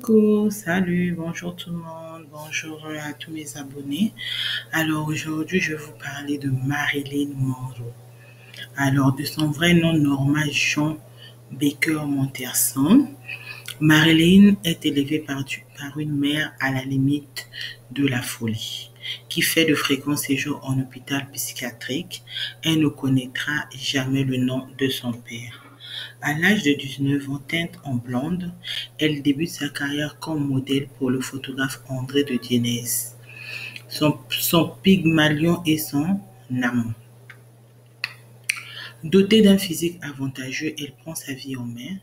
Coucou, salut, bonjour tout le monde, bonjour à tous mes abonnés. Alors aujourd'hui, je vais vous parler de Marilyn Monroe. Alors de son vrai nom Norma Jean Baker Monterson, Marilyn est élevée par une mère à la limite de la folie, qui fait de fréquents séjours en hôpital psychiatrique. Elle ne connaîtra jamais le nom de son père. À l'âge de 19 ans, teinte en blonde, elle débute sa carrière comme modèle pour le photographe André de Dienes. Son Pygmalion est son amant. Dotée d'un physique avantageux, elle prend sa vie en main.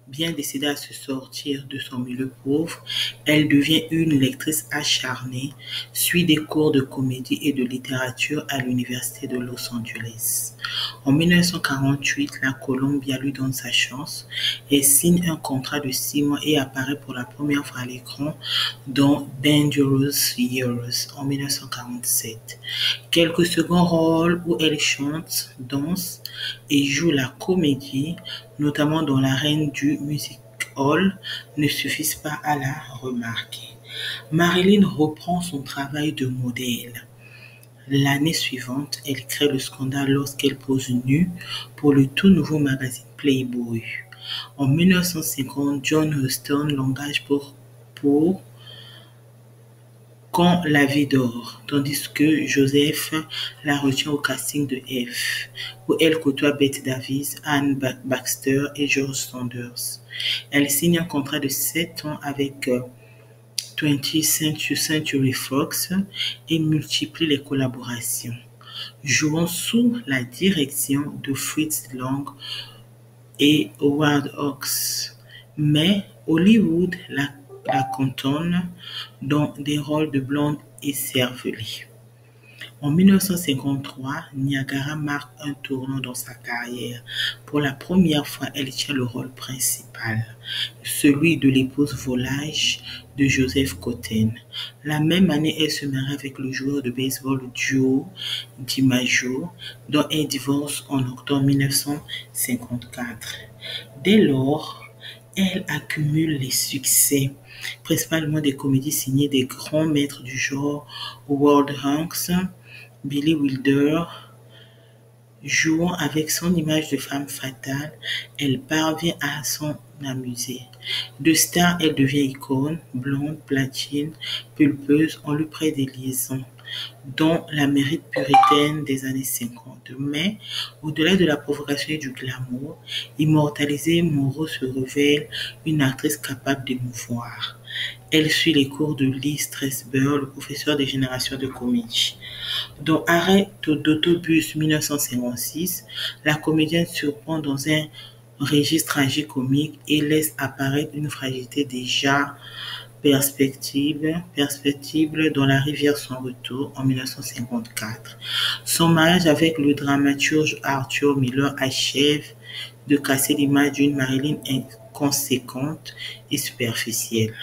Bien décidée à se sortir de son milieu pauvre, elle devient une lectrice acharnée, suit des cours de comédie et de littérature à l'Université de Los Angeles. En 1948, la Columbia lui donne sa chance. Elle signe un contrat de 6 mois et apparaît pour la première fois à l'écran dans Dangerous Years en 1947. Quelques seconds rôles où elle chante, danse et joue la comédie, notamment dans La Reine du Music Hall, ne suffisent pas à la remarquer. Marilyn reprend son travail de modèle. L'année suivante, elle crée le scandale lorsqu'elle pose nue pour le tout nouveau magazine Playboy. En 1950, John Huston l'engage pour Quand la vie dort, tandis que Joseph la retient au casting de F, où elle côtoie Bette Davis, Anne Baxter et George Sanders. Elle signe un contrat de 7 ans avec 20th Century Fox et multiplie les collaborations, jouant sous la direction de Fritz Lang et Howard Hawks. Mais Hollywood la cantonne dans des rôles de blonde écervelée. En 1953, Niagara marque un tournant dans sa carrière. Pour la première fois, elle tient le rôle principal, celui de l'épouse volage de Joseph Cotten. La même année, elle se marie avec le joueur de baseball Joe DiMaggio, dont elle divorce en octobre 1954. Dès lors, elle accumule les succès, principalement des comédies signées des grands maîtres du genre Howard Hawks, Billy Wilder. Jouant avec son image de femme fatale, elle parvient à s'en amuser. De star, elle devient icône, blonde, platine, pulpeuse, on lui prête des liaisons, dont l'Amérique puritaine des années 50. Mais, au-delà de la provocation et du glamour, immortalisée, Monroe se révèle une actrice capable d'émouvoir. Elle suit les cours de Lee Strasberg, le professeur des générations de comédie. Dans Arrêt d'autobus 1956, la comédienne surprend dans un registre tragicomique et laisse apparaître une fragilité déjà perspectible dans La rivière sans retour en 1954. Son mariage avec le dramaturge Arthur Miller achève de casser l'image d'une Marilyn inconséquente et superficielle.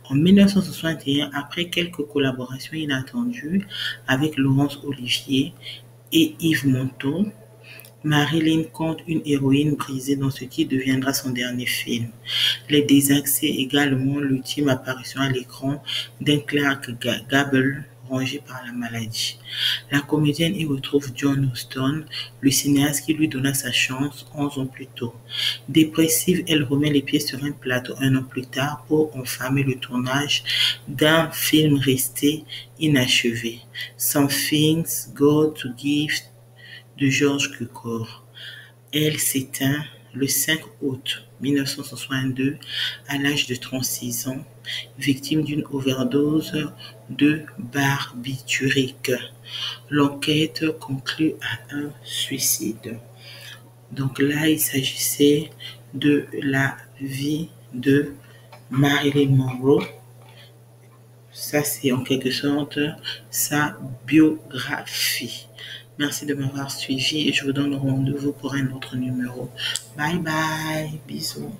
En 1961, après quelques collaborations inattendues avec Laurence Olivier et Yves Montand, Marilyn compte une héroïne brisée dans ce qui deviendra son dernier film. Les Désaxés également l'ultime apparition à l'écran d'un Clark Gable rongé par la maladie. La comédienne y retrouve John Huston, le cinéaste qui lui donna sa chance 11 ans plus tôt. Dépressive, elle remet les pieds sur un plateau 1 an plus tard pour entamer le tournage d'un film resté inachevé, Something's Got to Give de George Cukor. Elle s'éteint le 5 août 1962 à l'âge de 36 ans, victime d'une overdose de barbiturique. L'enquête conclut à un suicide. Donc là, il s'agissait de la vie de Marilyn Monroe. Ça, c'est en quelque sorte sa biographie. Merci de m'avoir suivi et je vous donne rendez-vous pour un autre numéro. Bye bye, bisous.